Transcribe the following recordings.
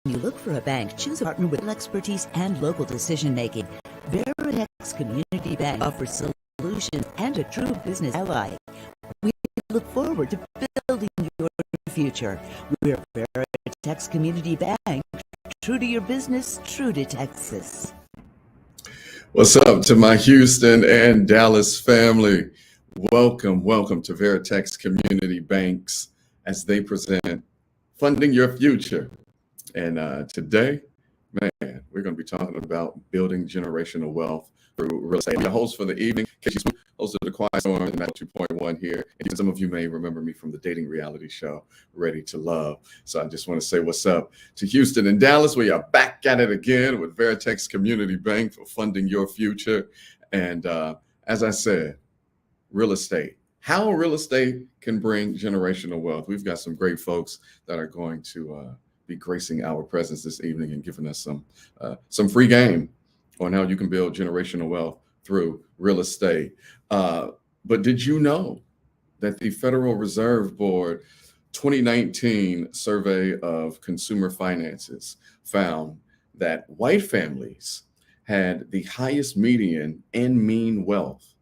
you look for a bank, choose a partner with expertise and local decision-making. Veritex Community Bank offers solutions and a true business ally. We look forward to building your future. We're Veritex Community Bank, true to your business, true to Texas. What's up to my Houston and Dallas family? Welcome to Veritex Community Banks as they present Funding Your Future. And today, man, we're going to be talking about building generational wealth through real estate. I'm the host for the evening, KG Smooth, host of the Quiet Storm and 2.1 here. And some of you may remember me from the dating reality show, Ready to Love. So I just want to say what's up to Houston and Dallas. We are back at it again with Veritex Community Bank for funding your future. And as I said, real estate. How real estate can bring generational wealth. We've got some great folks that are going to be gracing our presence this evening and giving us some free game on how you can build generational wealth through real estate. But did you know that the Federal Reserve Board 2019 survey of consumer finances found that white families had the highest median and mean wealth?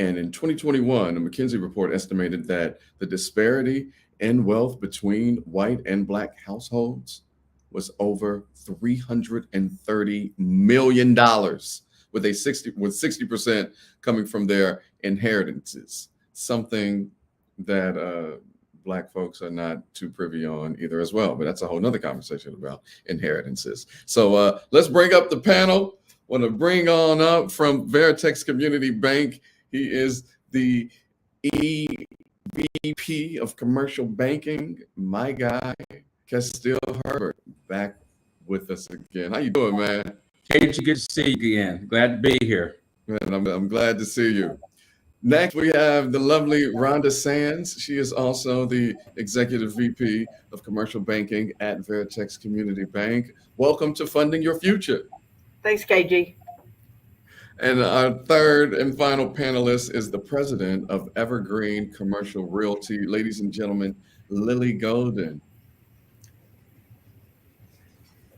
And in 2021, a McKinsey report estimated that the disparity in wealth between white and Black households was over $330 million, with 60% coming from their inheritances, something that Black folks are not too privy on either as well. But that's a whole nother conversation about inheritances. So let's bring up the panel. Want to bring on up from Veritex Community Bank. He is the EVP of Commercial Banking, my guy, Castile Herbert, back with us again. How you doing, man? KG, good to see you again. Glad to be here. Man, I'm glad to see you. Next, we have the lovely Rhonda Sands. She is also the Executive VP of Commercial Banking at Veritex Community Bank. Welcome to Funding Your Future. Thanks, KG. And our third and final panelist is the president of Evergreen Commercial Realty. Ladies and gentlemen, Lily Golden.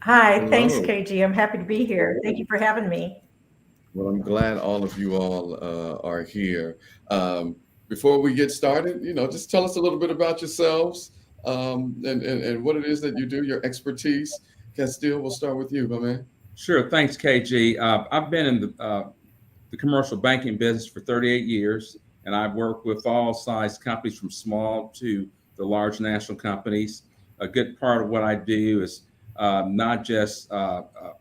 Hi, Hello. Thanks, KG. I'm happy to be here. Thank you for having me. Well, I'm glad all of you all are here. Before we get started, just tell us a little bit about yourselves and what it is that you do, your expertise. Castile, we'll start with you, my man. Sure. Thanks, KG. I've been in the commercial banking business for 38 years, and I've worked with all size companies from small to the large national companies. A good part of what I do is not just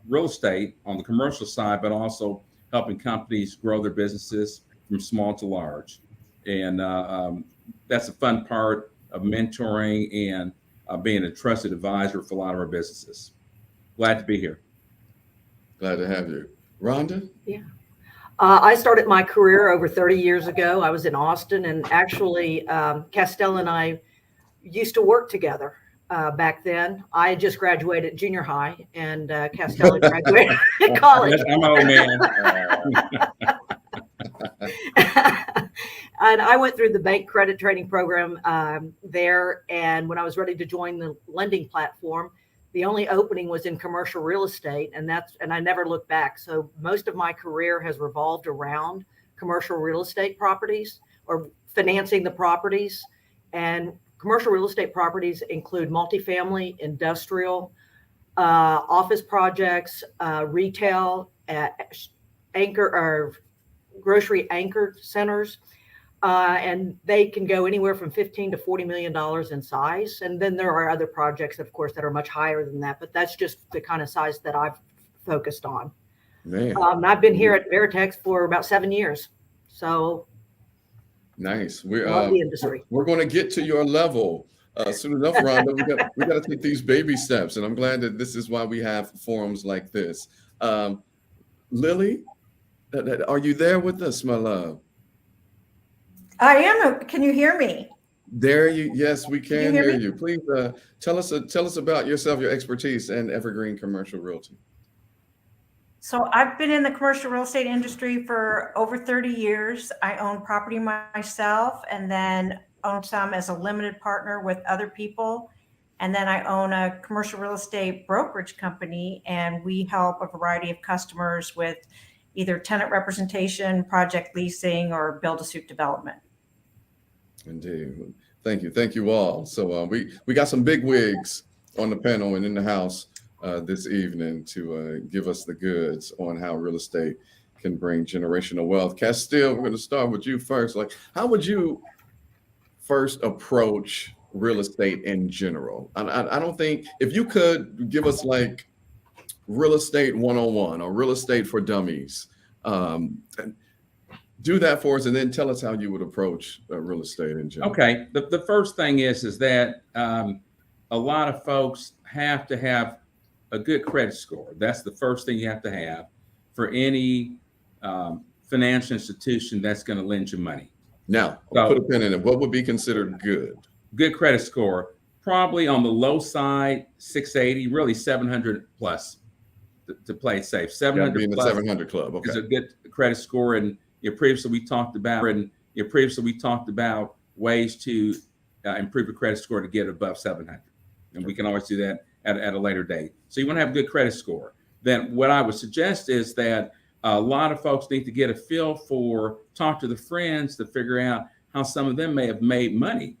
real estate on the commercial side, but also helping companies grow their businesses from small to large. And that's a fun part of mentoring and being a trusted advisor for a lot of our businesses. Glad to be here. Glad to have you. Rhonda? Yeah. I started my career over 30 years ago. I was in Austin, and actually Castile and I used to work together back then. I just graduated junior high, and Castile graduated college. I'm an old man. And I went through the bank credit training program there. And when I was ready to join the lending platform, the only opening was in commercial real estate, and I never looked back. So most of my career has revolved around commercial real estate properties or financing the properties. And commercial real estate properties include multifamily, industrial, office projects, retail, anchor or grocery anchor centers. And they can go anywhere from $15 to $40 million in size. And then there are other projects, of course, that are much higher than that. But that's just the kind of size that I've focused on. Man. I've been here at Veritex for about 7 years. So nice. love the industry. We're going to get to your level soon enough, Rhonda. we got to take these baby steps. And I'm glad that this is why we have forums like this. Lily, are you there with us, my love? I am. Can you hear me? Yes, we can hear me? you. Please tell us about yourself, your expertise, and Evergreen Commercial Realty. So I've been in the commercial real estate industry for over 30 years. I own property myself and then own some as a limited partner with other people. And then I own a commercial real estate brokerage company, and we help a variety of customers with either tenant representation, project leasing, or build-to-suit development. Indeed. Thank you all. So we got some big wigs on the panel and in the house this evening to give us the goods on how real estate can bring generational wealth. Castile, we're going to start with you first. Like, how would you first approach real estate in general? I don't think, if you could give us like real estate 101 or real estate for dummies, do that for us, and then tell us how you would approach real estate in general. Okay. The first thing is that a lot of folks have to have a good credit score. That's the first thing you have to have for any financial institution that's going to lend you money. Now, So- put a pin in it. What would be considered good? Good credit score, probably on the low side, 680, really 700 plus to play it safe. Gotta 700 be in the plus 700 club. is a Okay. good credit score. And previously we talked about ways to improve your credit score to get above 700. And we can always do that at a later date. So you want to have a good credit score. Then what I would suggest is that a lot of folks need to get a feel for, talk to the friends to figure out how some of them may have made money.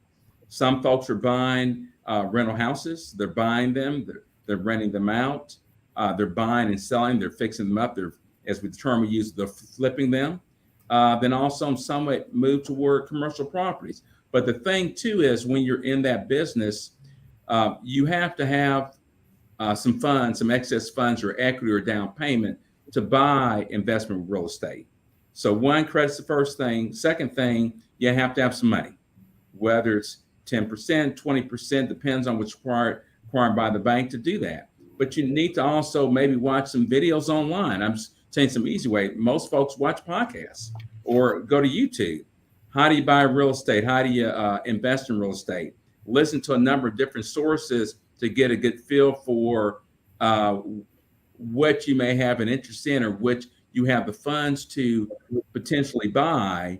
Some folks are buying rental houses. They're buying them. They're renting them out. They're buying and selling. They're fixing them up. They're, as the term we use, they're flipping them. Then also some might move toward commercial properties. But the thing too is when you're in that business, you have to have some funds, some excess funds or equity or down payment to buy investment real estate. So one, credit's the first thing. Second thing, you have to have some money, whether it's 10%, 20%, depends on what's required by the bank to do that. But you need to also maybe watch some videos online. I'm just saying some easy way. Most folks watch podcasts or go to YouTube. How do you buy real estate? How do you invest in real estate? Listen to a number of different sources to get a good feel for what you may have an interest in or which you have the funds to potentially buy,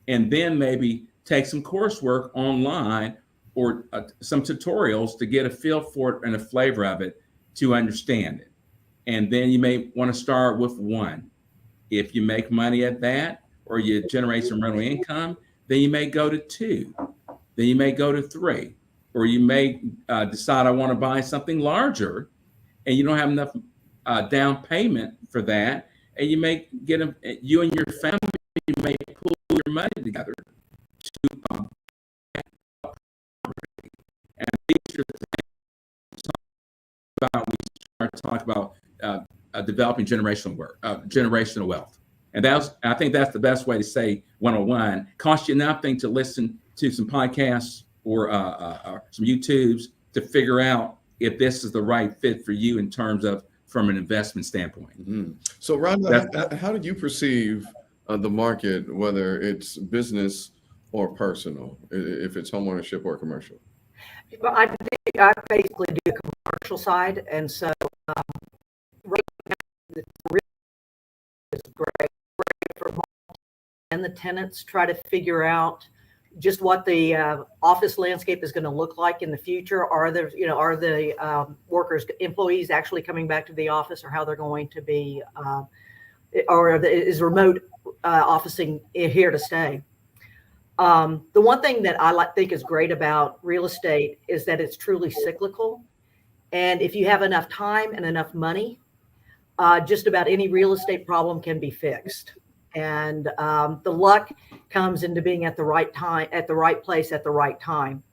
and then maybe take some coursework online or some tutorials to get a feel for it and a flavor of it to understand it. And then you may want to start with one. If you make money at that or you generate some rental income, then you may go to two. Then you may go to three. Or you may decide I want to buy something larger and you don't have enough down payment for that. And you may get you and your family, you may pool your money together to buy a property. And these are the things about we start to talk about developing generational wealth. And I think that's the best way to say 101. Cost you nothing to listen to some podcasts or some YouTubes to figure out if this is the right fit for you in terms of from an investment standpoint. Mm-hmm. So Rhonda, how do you perceive the market, whether it's business or personal, if it's homeownership or commercial? Well, I basically do the commercial side, and so right now it's really great for and the tenants try to figure out just what the office landscape is going to look like in the future. Are the workers, employees actually coming back to the office, or how they're going to be, is remote officing here to stay? The one thing that I think is great about real estate is that it's truly cyclical. And if you have enough time and enough money, just about any real estate problem can be fixed. And the luck comes into being at the right time, at the right place, at the right time.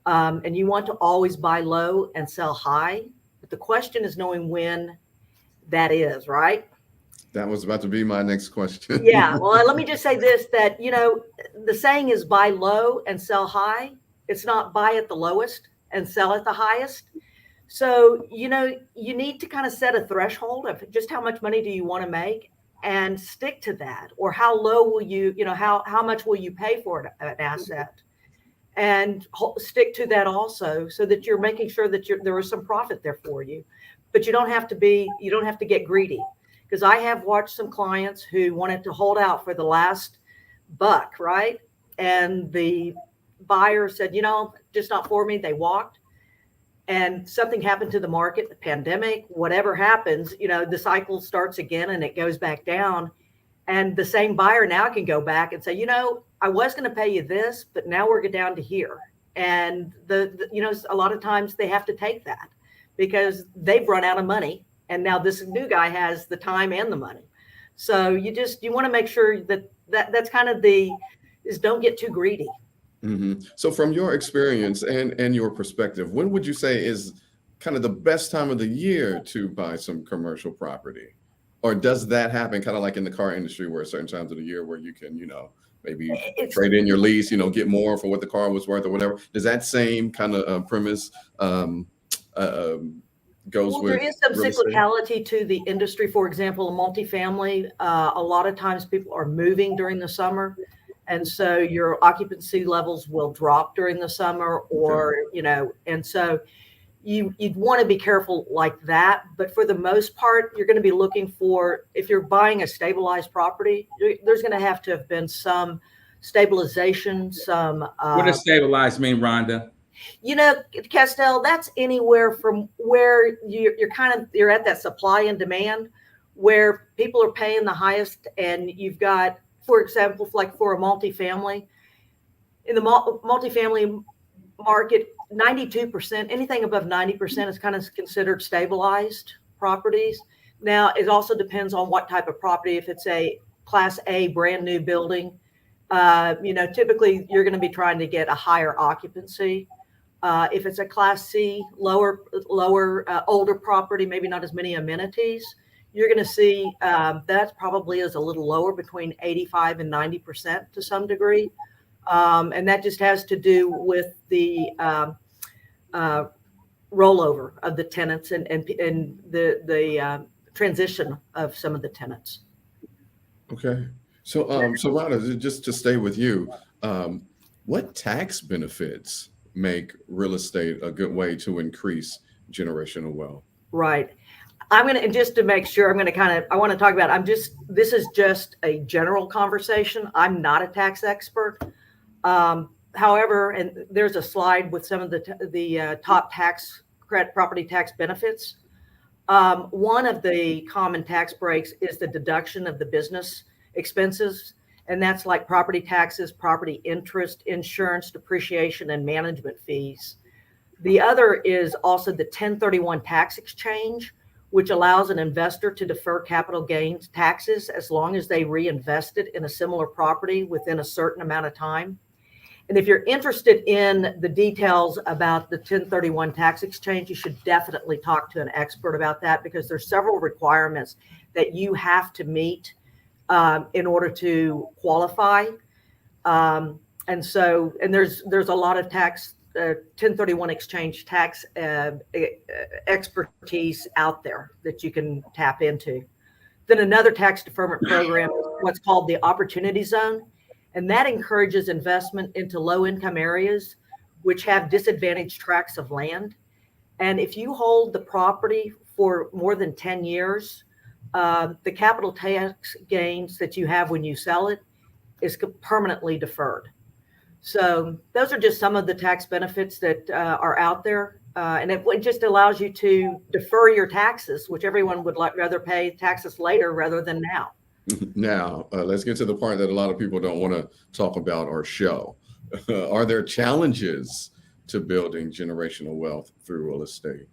And you want to always buy low and sell high. But the question is knowing when that is, right? That was about to be my next question. Yeah. Well, let me just say this, that, the saying is buy low and sell high. It's not buy at the lowest and sell at the highest. So, you need to kind of set a threshold of just how much money do you want to make and stick to that, or how low will you, how much will you pay for an asset, and stick to that also, so that you're making sure that there is some profit there for you. But you don't have to get greedy, because I have watched some clients who wanted to hold out for the last buck, right? And the buyer said, just not for me. They walked. and something happened to the market, the pandemic, whatever happens, the cycle starts again and it goes back down. And the same buyer now can go back and say, I was going to pay you this, but now we're down to here. And a lot of times they have to take that because they've run out of money. And now this new guy has the time and the money. So you want to make sure that's kind of is don't get too greedy. So from your experience and your perspective, when would you say is kind of the best time of the year to buy some commercial property? Or does that happen kind of like in the car industry where certain times of the year where you can, maybe trade in your lease, get more for what the car was worth or whatever? Does that same kind of premise goes with there is some cyclicality to the industry. For example, a multifamily, a lot of times people are moving during the summer. And so your occupancy levels will drop during the summer and so you'd want to be careful like that. But for the most part, you're going to be looking for, if you're buying a stabilized property, there's going to have been some stabilization, what does stabilized mean, Rhonda? Castell, that's anywhere from where you're at that supply and demand where people are paying the highest, and you've got, for example, like for a multifamily, in the multifamily market, 92%, anything above 90% is kind of considered stabilized properties. Now, it also depends on what type of property. If it's a Class A brand new building, typically you're going to be trying to get a higher occupancy. If it's a Class C, lower, older property, maybe not as many amenities, you're going to see that probably is a little lower, between 85 and 90% to some degree. And that just has to do with the rollover of the tenants and the transition of some of the tenants. Okay. So Rhonda, just to stay with you, what tax benefits make real estate a good way to increase generational wealth? Right. Just to make sure, I want to talk about, this is just a general conversation. I'm not a tax expert. However, and there's a slide with some of the top property tax benefits. One of the common tax breaks is the deduction of the business expenses. And that's like property taxes, property interest, insurance, depreciation, and management fees. The other is also the 1031 tax exchange, which allows an investor to defer capital gains taxes as long as they reinvest it in a similar property within a certain amount of time. And if you're interested in the details about the 1031 tax exchange, you should definitely talk to an expert about that, because there's several requirements that you have to meet in order to qualify. And there's a lot of tax 1031 exchange tax expertise out there that you can tap into. Then another tax deferment program is what's called the Opportunity Zone, and that encourages investment into low-income areas which have disadvantaged tracts of land. And if you hold the property for more than 10 years, the capital tax gains that you have when you sell it is permanently deferred. So those are just some of the tax benefits that are out there. And it just allows you to defer your taxes, which everyone would rather pay taxes later rather than now. Now, let's get to the part that a lot of people don't want to talk about or show. Are there challenges to building generational wealth through real estate?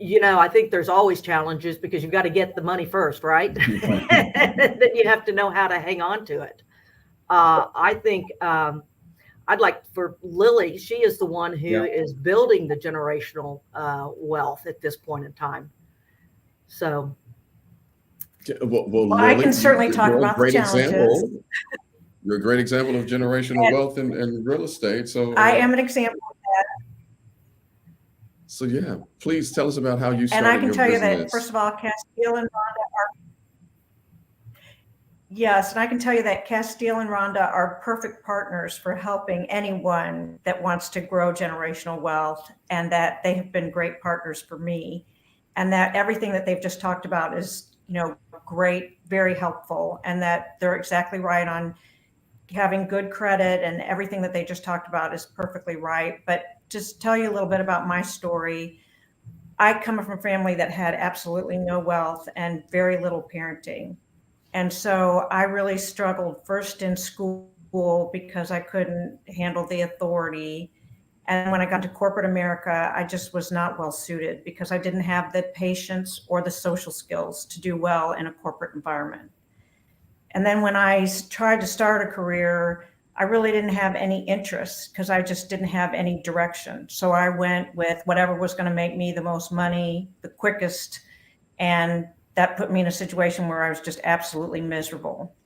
I think there's always challenges, because you've got to get the money first, right? Then you have to know how to hang on to it. I think I'd like for Lily, she is the one who is building the generational wealth at this point in time. So. Well, Lily, I can certainly talk about the challenges. You're a great example of generational wealth in real estate. So I am an example of that. So yeah, please tell us about how you started. And I can your tell business. you that, first of all, Castile and Rhonda and I can tell you that Castile and Rhonda are perfect partners for helping anyone that wants to grow generational wealth, and that they have been great partners for me, and that everything that they've just talked about is, great, very helpful, and that they're exactly right on, having good credit and everything that they just talked about is perfectly right. But just tell you a little bit about my story. I come from a family that had absolutely no wealth and very little parenting. And so I really struggled first in school because I couldn't handle the authority. And when I got to corporate America, I just was not well suited because I didn't have the patience or the social skills to do well in a corporate environment. And then when I tried to start a career, I really didn't have any interest because I just didn't have any direction. So I went with whatever was going to make me the most money, the quickest. And that put me in a situation where I was just absolutely miserable.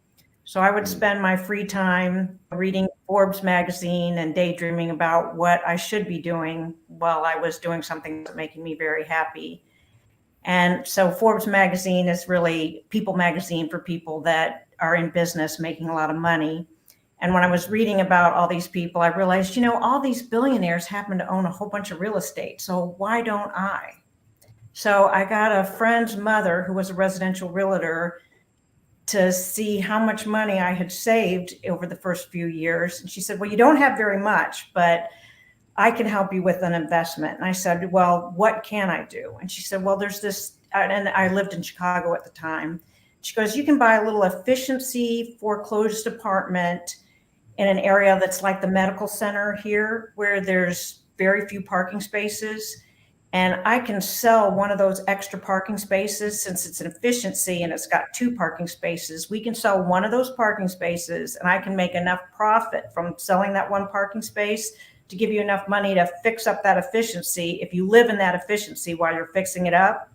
So I would spend my free time reading Forbes magazine and daydreaming about what I should be doing while I was doing something that's making me very happy. And so Forbes magazine is really people magazine for people that are in business making a lot of money. And when I was reading about all these people, I realized, all these billionaires happen to own a whole bunch of real estate. So why don't I? So I got a friend's mother who was a residential realtor to see how much money I had saved over the first few years. And she said, well, you don't have very much, but I can help you with an investment. And I said, well, what can I do? And she said, well, there's this, and I lived in Chicago at the time. She goes, you can buy a little efficiency foreclosed apartment in an area that's like the medical center here, where there's very few parking spaces. And I can sell one of those extra parking spaces since it's an efficiency and it's got 2 parking spaces. We can sell one of those parking spaces and I can make enough profit from selling that one parking space to give you enough money to fix up that efficiency if you live in that efficiency while you're fixing it up.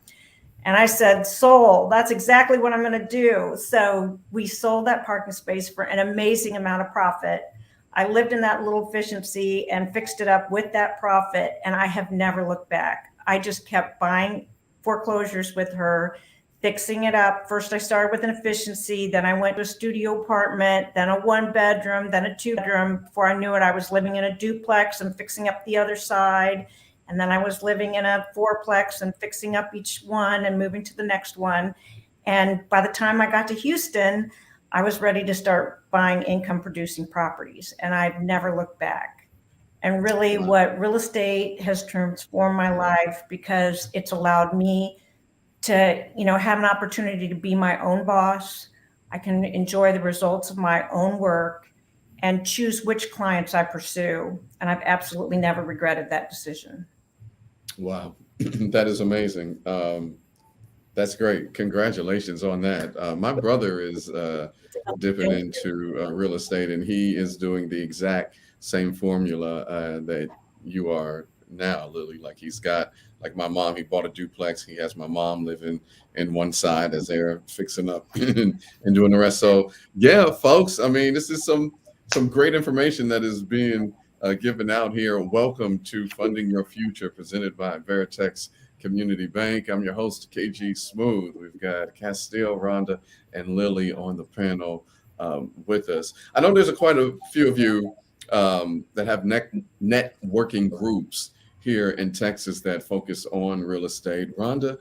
And I said, sold, that's exactly what I'm going to do. So we sold that parking space for an amazing amount of profit. I lived in that little efficiency and fixed it up with that profit. And I have never looked back. I just kept buying foreclosures with her, fixing it up. First, I started with an efficiency. Then I went to a studio apartment, then a 1-bedroom, then a 2-bedroom. Before I knew it, I was living in a duplex and fixing up the other side. And then I was living in a 4-plex and fixing up each one and moving to the next one. And by the time I got to Houston, I was ready to start buying income producing properties. And I've never looked back. And really what real estate has transformed my life because it's allowed me to, have an opportunity to be my own boss. I can enjoy the results of my own work and choose which clients I pursue. And I've absolutely never regretted that decision. Wow, that is amazing. That's great. Congratulations on that. My brother is dipping into real estate, and he is doing the exact same formula that you are now, Lily. Like he's got, like my mom, he bought a duplex. He has my mom living in one side as they're fixing up and doing the rest. So yeah, folks, I mean, this is some great information that is being given out here. Welcome to Funding Your Future, presented by Veritex Community Bank. I'm your host, KG Smooth. We've got Castile, Rhonda, and Lily on the panel with us. I know there's quite a few of you that have networking groups here in Texas that focus on real estate. Rhonda,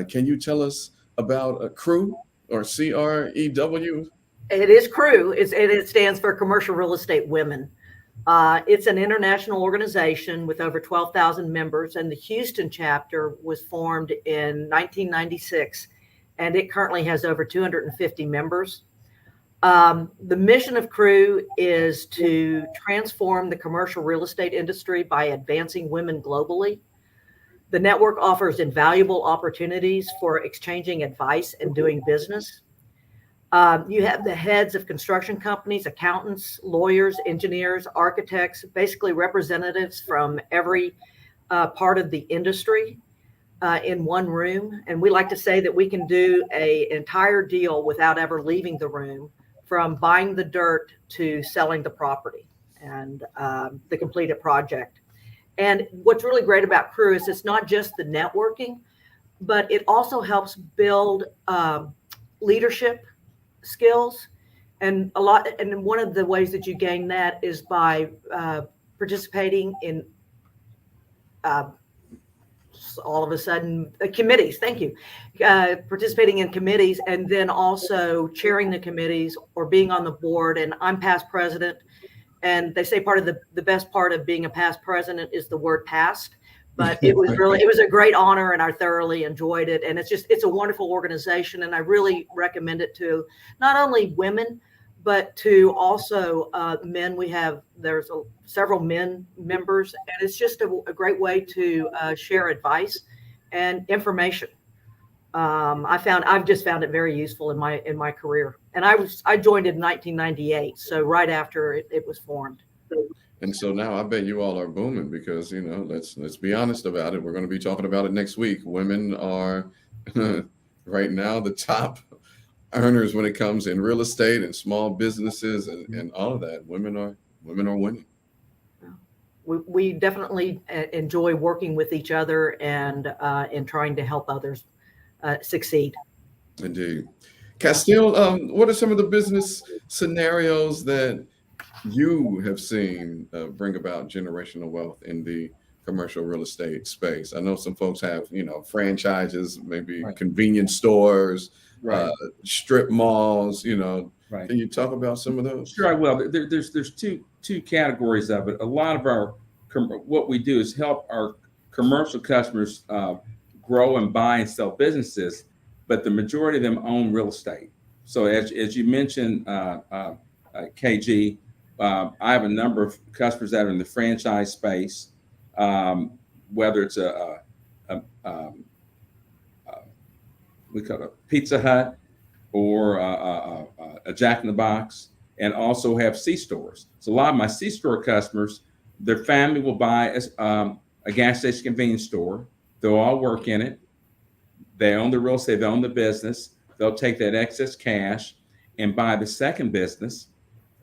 can you tell us about a CREW or CREW? It is CREW. It stands for Commercial Real Estate Women. It's an international organization with over 12,000 members, and the Houston chapter was formed in 1996, and it currently has over 250 members. The mission of CREW is to transform the commercial real estate industry by advancing women globally. The network offers invaluable opportunities for exchanging advice and doing business. You have the heads of construction companies, accountants, lawyers, engineers, architects, basically representatives from every part of the industry in one room. And we like to say that we can do an entire deal without ever leaving the room, from buying the dirt to selling the property and the completed project. And what's really great about CREW is it's not just the networking, but it also helps build leadership skills. And one of the ways that you gain that is by participating in all of a sudden committees. Thank you. Participating in committees, and then also chairing the committees or being on the board. And I'm past president. And they say part of the best part of being a past president is the word past. But it was a great honor, and I thoroughly enjoyed it. And it's a wonderful organization, and I really recommend it to not only women, but to also men. There's several men members, and it's just a great way to share advice and information. I've just found it very useful in my career. And I joined in 1998, so right after it was formed. And so now I bet you all are booming because, let's be honest about it. We're going to be talking about it next week. Women are right now the top earners when it comes in real estate and small businesses and all of that. Women are winning. We definitely enjoy working with each other and trying to help others succeed. Indeed. Castile, what are some of the business scenarios that you have seen bring about generational wealth in the commercial real estate space? I know some folks have, franchises, maybe convenience stores, strip malls, Right. Can you talk about some of those? Sure, I will. There's two categories of it. A lot of what we do is help our commercial customers grow and buy and sell businesses, but the majority of them own real estate. So as you mentioned, KG, I have a number of customers that are in the franchise space, whether it's we call it a Pizza Hut or a Jack in the Box, and also have C-stores. So a lot of my C-store customers, their family will buy a gas station convenience store. They'll all work in it. They own the real estate, they own the business. They'll take that excess cash and buy the second business.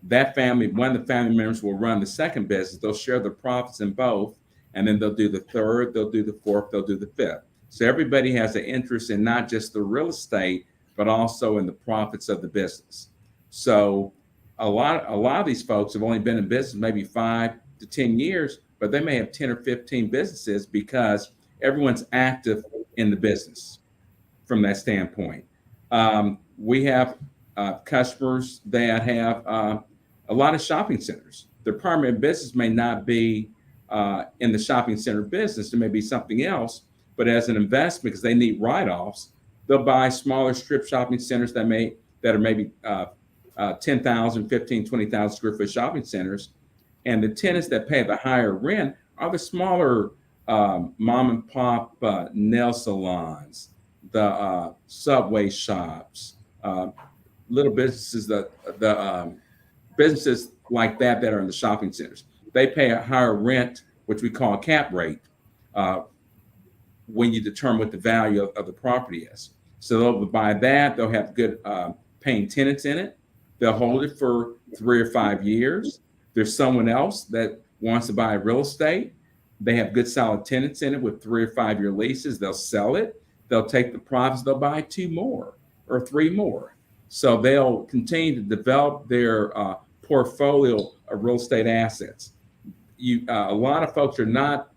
One of the family members will run the second business. They'll share the profits in both, and then they'll do the third, they'll do the fourth, they'll do the fifth. So everybody has an interest in not just the real estate, but also in the profits of the business. So a lot of these folks have only been in business maybe 5 to 10 years, but they may have 10 or 15 businesses because everyone's active in the business from that standpoint. We have customers that have a lot of shopping centers. Their primary business may not be in the shopping center business. It may be something else, but as an investment, because they need write-offs, they'll buy smaller strip shopping centers that are maybe 10,000, 15, 20,000 square foot shopping centers. And the tenants that pay the higher rent are the smaller mom and pop nail salons, the Subway shops, little businesses, the businesses like that are in the shopping centers. They pay a higher rent, which we call cap rate, when you determine what the value of the property is. So they'll buy that. They'll have good paying tenants in it. They'll hold it for 3 or 5 years. There's someone else that wants to buy real estate. They have good solid tenants in it with 3 or 5 year leases. They'll sell it. They'll take the profits. They'll buy 2 more or 3 more. So they'll continue to develop their portfolio of real estate assets. A lot of folks are not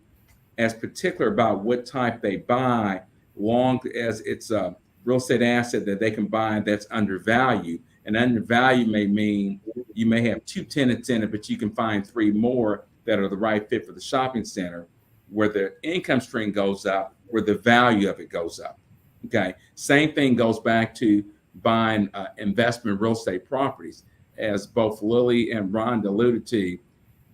as particular about what type they buy, long as it's a real estate asset that they can buy that's undervalued. And undervalued may mean you may have 2 tenants in it, but you can find 3 more that are the right fit for the shopping center, where the income stream goes up, where the value of it goes up. Okay. Same thing goes back to buying investment real estate properties. As both Lily and Rhonda alluded to,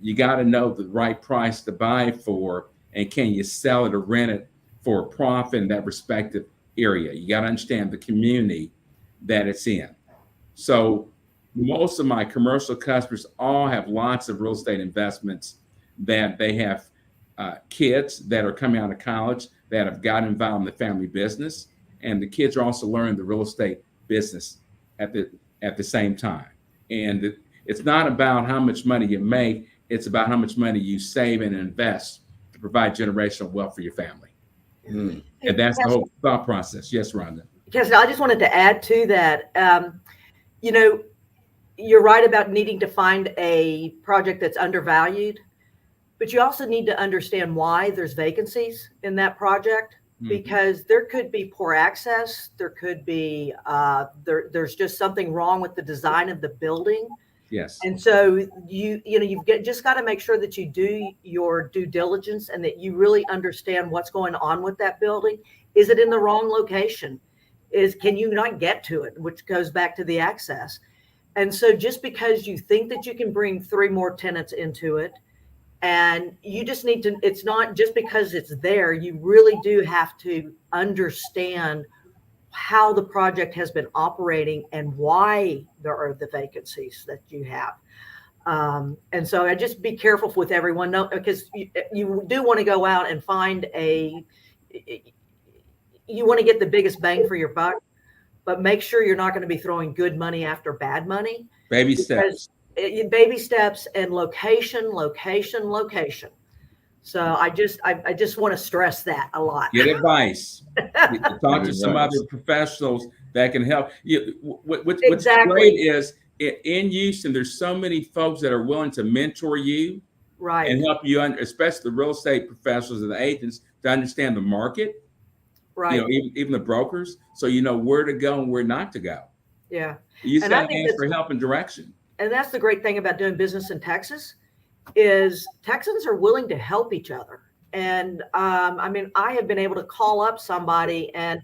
you got to know the right price to buy it for, and can you sell it or rent it for a profit in that respective area. You got to understand the community that it's in. So most of my commercial customers all have lots of real estate investments, that they have kids that are coming out of college that have gotten involved in the family business, and the kids are also learning the real estate business at the same time. And it's not about how much money you make, it's about how much money you save and invest to provide generational wealth for your family. And that's the whole thought process. Yes, Rhonda. Yes, I just wanted to add to that. You're right about needing to find a project that's undervalued, but you also need to understand why there's vacancies in that project, because there could be poor access. There could be, there's just something wrong with the design of the building. Yes. And so you've just got to make sure that you do your due diligence and that you really understand what's going on with that building. Is it in the wrong location? Can you not get to it? Which goes back to the access. And so just because you think that you can bring 3 more tenants into it, and you just need to, it's not just because it's there, you really do have to understand how the project has been operating and why there are the vacancies that you have. And so I just be careful with everyone, because you do want to go out and find you want to get the biggest bang for your buck, but make sure you're not going to be throwing good money after bad money. Baby steps. Baby steps and location. So I just want to stress that a lot. Get advice. Talk to some other professionals that can help you. What's great is in Houston, there's so many folks that are willing to mentor you, right, and help you, especially the real estate professionals and the agents, to understand the market. Right. Even the brokers, so you know where to go and where not to go. Yeah. You just got to ask for help and direction. And that's the great thing about doing business in Texas, is Texans are willing to help each other. And I mean, I have been able to call up somebody and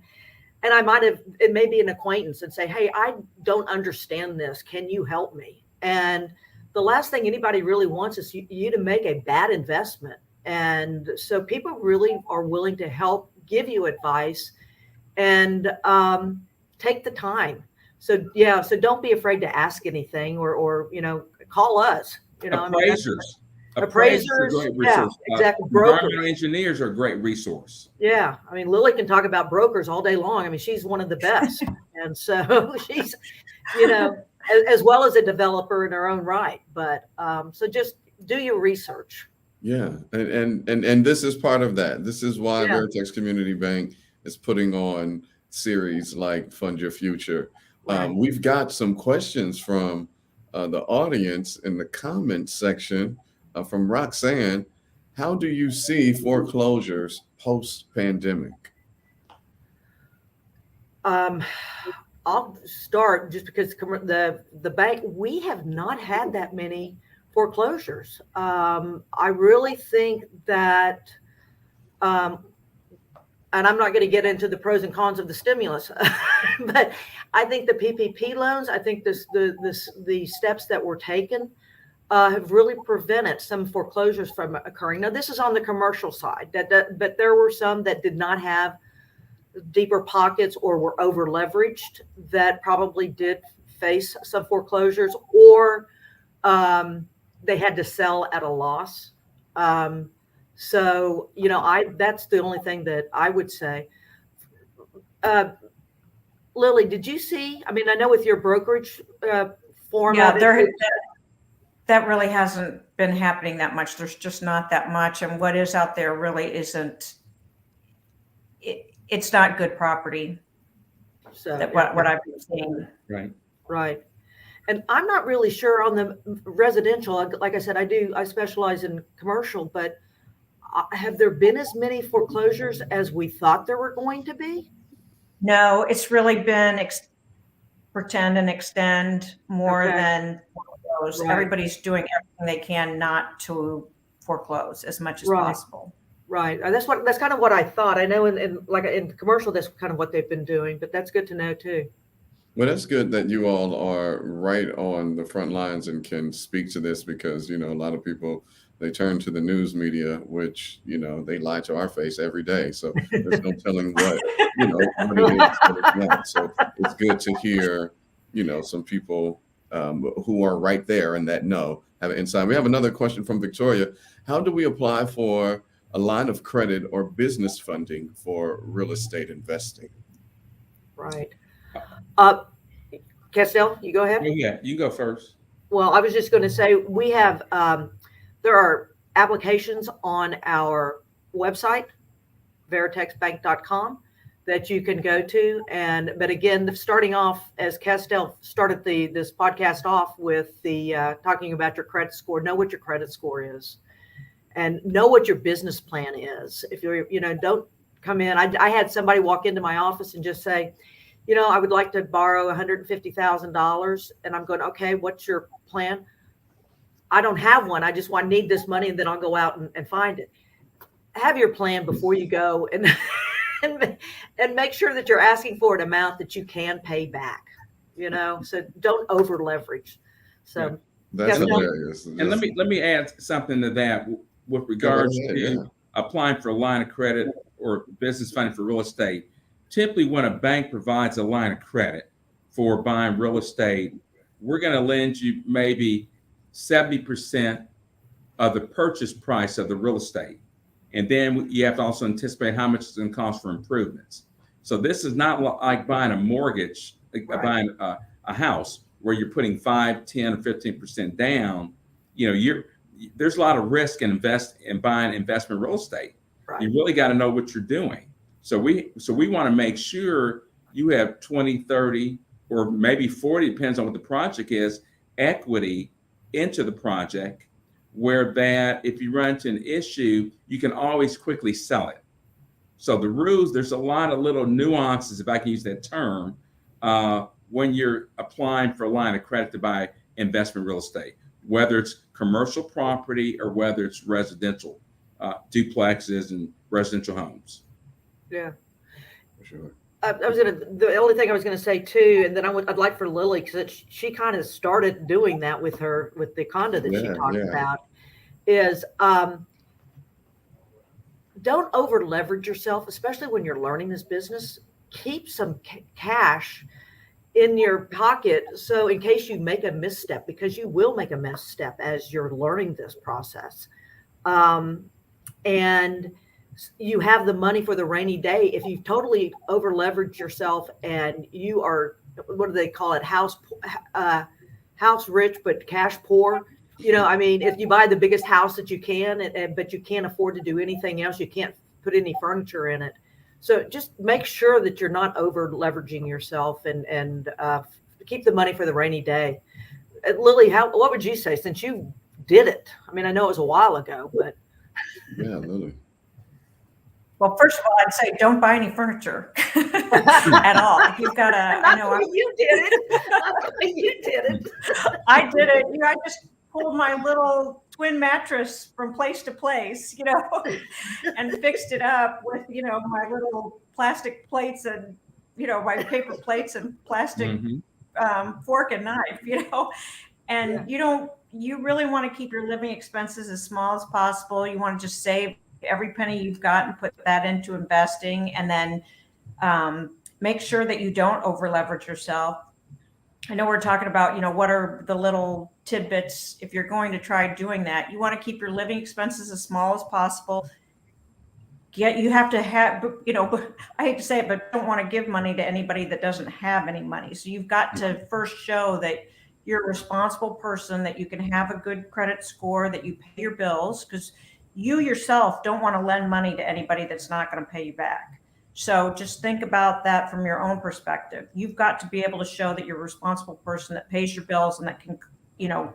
it may be an acquaintance, and say, hey, I don't understand this. Can you help me? And the last thing anybody really wants is you to make a bad investment. And so people really are willing to help, give you advice, and take the time. So so don't be afraid to ask anything, or call us. Appraisers. Appraisers are a great resource. Exactly. Environmental engineers are a great resource. Yeah, I mean, Lily can talk about brokers all day long. I mean, she's one of the best, and so she's, as well as a developer in her own right. But so just do your research. Yeah, and this is part of that. This is why Veritex Community Bank is putting on series like Fund Your Future. Right. We've got some questions from the audience in the comments section from Roxanne. How do you see foreclosures post-pandemic? I'll start just because the bank, we have not had that many foreclosures. I really think that, and I'm not going to get into the pros and cons of the stimulus, but I think the PPP loans, I think the steps that were taken have really prevented some foreclosures from occurring. Now, this is on the commercial side, but there were some that did not have deeper pockets or were over leveraged that probably did face some foreclosures, or they had to sell at a loss. So, that's the only thing that I would say. Lily, did you see? I mean, I know with your brokerage form. Yeah, that really hasn't been happening that much. There's just not that much. And what is out there really isn't, it's not good property. So what I've been seeing. Right. And I'm not really sure on the residential. Like I said, I specialize in commercial, but have there been as many foreclosures as we thought there were going to be? No, it's really been pretend and extend more than foreclose. Right. Everybody's doing everything they can not to foreclose as much as possible. Right. That's kind of what I thought. I know in commercial, that's kind of what they've been doing, but that's good to know too. Well, that's good that you all are right on the front lines and can speak to this, because, a lot of people, they turn to the news media, which, they lie to our face every day. So there's no telling what it is that it's not. So it's good to hear, some people who are right there and that have an insight. We have another question from Victoria. How do we apply for a line of credit or business funding for real estate investing? Right. Castell, you go ahead. Yeah, you go first. Well, I was just going to say we have there are applications on our website, veritexbank.com, that you can go to. But again, starting off, as Castell started this podcast off with the talking about your credit score, know what your credit score is. and know what your business plan is. If you're, don't come in. I had somebody walk into my office and just say, I would like to borrow $150,000. And I'm going, okay, what's your plan? I don't have one. I just need this money, and then I'll go out and find it. Have your plan before you go, and and make sure that you're asking for an amount that you can pay back. So don't over leverage. So That's Yeah, hilarious. And let me add something to that with regards ahead, to yeah. applying for a line of credit or business funding for real estate. Typically, when a bank provides a line of credit for buying real estate, we're going to lend you maybe 70% of the purchase price of the real estate. And then you have to also anticipate how much it's going to cost for improvements. So this is not like buying a mortgage, like Right. buying a house where you're putting 5, 10, or 15% down. There's a lot of risk in buying investment real estate. Right. You really got to know what you're doing. So we want to make sure you have 20, 30, or maybe 40, depends on what the project is, equity into the project, where that if you run into an issue, you can always quickly sell it. So the rules, there's a lot of little nuances, if I can use that term, when you're applying for a line of credit to buy investment real estate, whether it's commercial property or whether it's residential duplexes and residential homes. Yeah. For sure. The only thing I was going to say too, and then I'd like for Lily, because she kind of started doing that with the condo that she talked about, is don't over leverage yourself, especially when you're learning this business. Keep some cash in your pocket, so in case you make a misstep, because you will make a misstep as you're learning this process, and you have the money for the rainy day. If you totally over leverage yourself and you are, what do they call it, house rich but cash poor, if you buy the biggest house that you can, but you can't afford to do anything else, you can't put any furniture in it. So just make sure that you're not over leveraging yourself, and keep the money for the rainy day. Lily, what would you say, since you did it? I mean, I know it was a while ago, but Yeah, Lily. Well, first of all, I'd say don't buy any furniture at all. You've got to, you did it. You did it. I did it. I just pulled my little twin mattress from place to place, and fixed it up with, my little plastic plates and, my paper plates and plastic fork and knife, and you really want to keep your living expenses as small as possible. You want to just save every penny you've got and put that into investing, and then make sure that you don't over leverage yourself. I know we're talking about, what are the little tidbits if you're going to try doing that. You want to keep your living expenses as small as possible. You have to have, I hate to say it, but don't want to give money to anybody that doesn't have any money. So you've got to first show that you're a responsible person, that you can have a good credit score, that you pay your bills, because you yourself don't want to lend money to anybody that's not going to pay you back. So just think about that from your own perspective. You've got to be able to show that you're a responsible person that pays your bills and that can,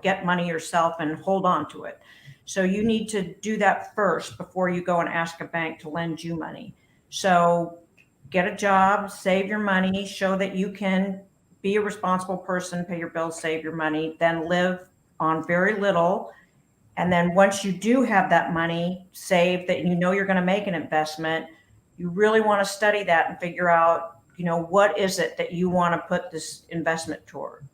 get money yourself and hold on to it. So you need to do that first before you go and ask a bank to lend you money. So get a job, save your money, show that you can be a responsible person, pay your bills, save your money, then live on very little. And then once you do have that money saved, that you're going to make an investment, you really want to study that and figure out, what is it that you want to put this investment toward.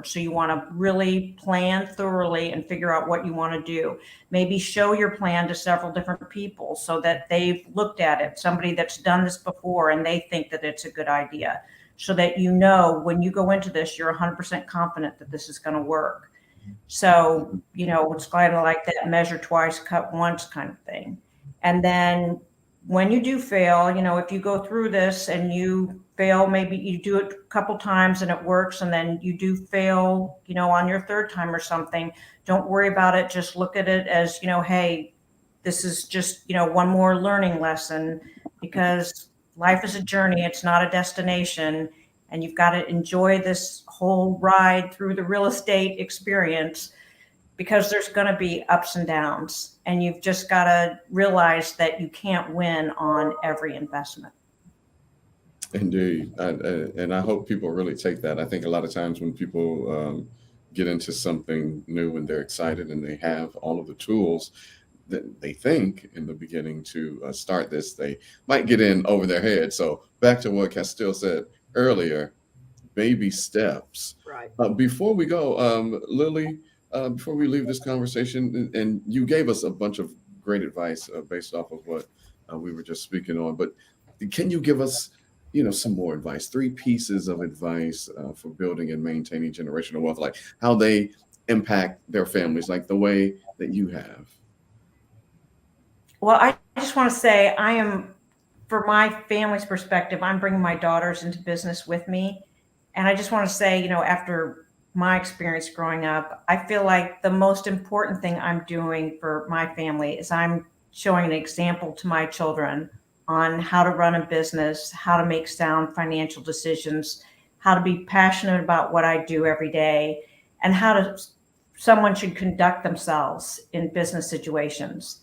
So you want to really plan thoroughly and figure out what you want to do. Maybe show your plan to several different people so that they've looked at it, somebody that's done this before, and they think that it's a good idea, so that when you go into this, you're 100% confident that this is going to work. So, it's kind of like that measure twice, cut once kind of thing. And then when you do fail, if you go through this and you fail, maybe you do it a couple times and it works, and then you do fail, on your third time or something, don't worry about it. Just look at it as, hey, this is just, one more learning lesson, because life is a journey. It's not a destination. And you've got to enjoy this whole ride through the real estate experience. because there's going to be ups and downs, and you've just got to realize that you can't win on every investment. Indeed. And I hope people really take that. I think a lot of times when people get into something new and they're excited and they have all of the tools that they think in the beginning to start this, they might get in over their head. So back to what Castile said earlier, baby steps. Right. Before we go, Lily, before we leave this conversation, and you gave us a bunch of great advice based off of what we were just speaking on, but can you give us, some more advice, 3 pieces of advice for building and maintaining generational wealth, like how they impact their families, like the way that you have? Well, I just want to say for my family's perspective, I'm bringing my daughters into business with me. And I just want to say, after my experience growing up, I feel like the most important thing I'm doing for my family is I'm showing an example to my children on how to run a business, how to make sound financial decisions, how to be passionate about what I do every day, and how someone should conduct themselves in business situations.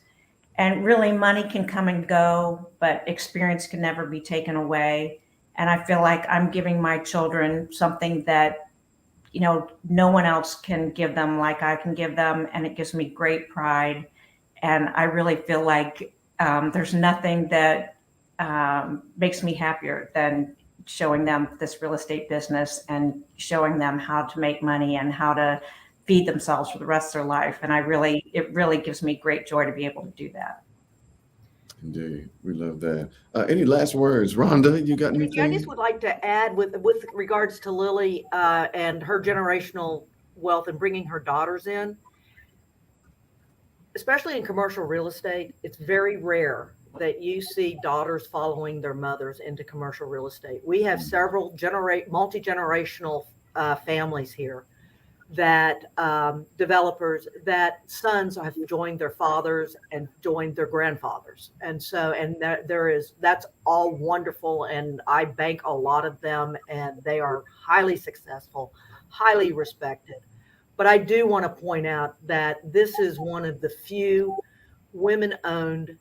And really, money can come and go, but experience can never be taken away. And I feel like I'm giving my children something that, no one else can give them like I can give them. And it gives me great pride. And I really feel like there's nothing that makes me happier than showing them this real estate business and showing them how to make money and how to feed themselves for the rest of their life. And it really gives me great joy to be able to do that. Indeed. We love that. Any last words? Rhonda, you got anything? I just would like to add with regards to Lily and her generational wealth and bringing her daughters in, especially in commercial real estate. It's very rare that you see daughters following their mothers into commercial real estate. We have several multi-generational families here that developers, that sons have joined their fathers and joined their grandfathers. And that's all wonderful. And I bank a lot of them, and they are highly successful, highly respected. But I do want to point out that this is one of the few women-owned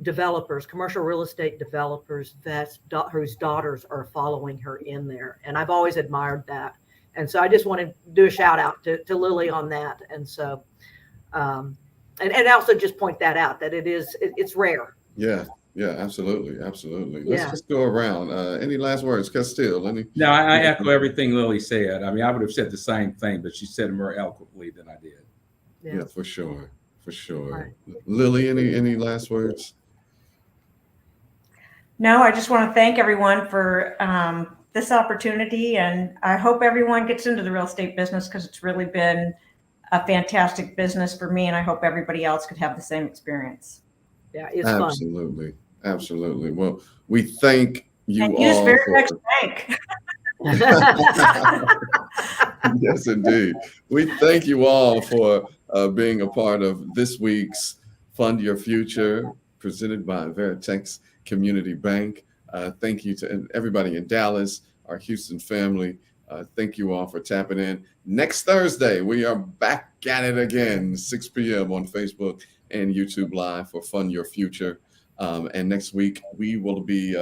developers, commercial real estate developers, whose daughters are following her in there. And I've always admired that. And so I just want to do a shout out to Lily on that. And so, and also just point that out, that it's rare. Yeah, absolutely. Let's just go around. Any last words, Castile? No, I echo everything Lily said. I mean, I would have said the same thing, but she said it more eloquently than I did. Yeah, for sure. Right. Lily, any last words? No, I just want to thank everyone for this opportunity, and I hope everyone gets into the real estate business, because it's really been a fantastic business for me, and I hope everybody else could have the same experience. Yeah, it's fun. Absolutely. Well, we thank you and all. Use Veritex Bank. Yes, indeed. We thank you all for being a part of this week's Fund Your Future, presented by Veritex Community Bank. Thank you to everybody in Dallas, our Houston family. Thank you all for tapping in. Next Thursday, we are back at it again, 6 p.m. on Facebook and YouTube Live for Fund Your Future. And next week, we will be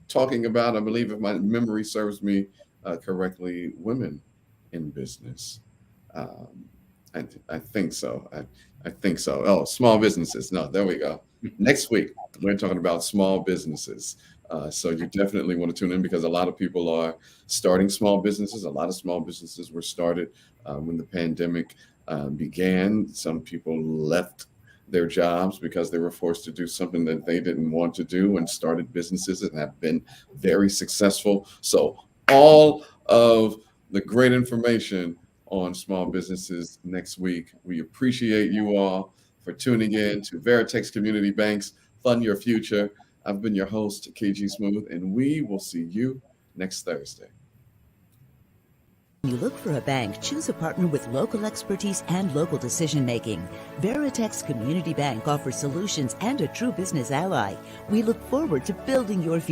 talking about, I believe, if my memory serves me correctly, women in business. I think so. I think so. Oh, small businesses. No, there we go. Next week, we're talking about small businesses. So you definitely want to tune in, because a lot of people are starting small businesses. A lot of small businesses were started when the pandemic began. Some people left their jobs because they were forced to do something that they didn't want to do, and started businesses and have been very successful. So all of the great information on small businesses next week. We appreciate you all for tuning in to Veritex Community Bank's Fund Your Future. I've been your host, KG Smooth, and we will see you next Thursday. When you look for a bank, choose a partner with local expertise and local decision-making. Veritex Community Bank offers solutions and a true business ally. We look forward to building your future.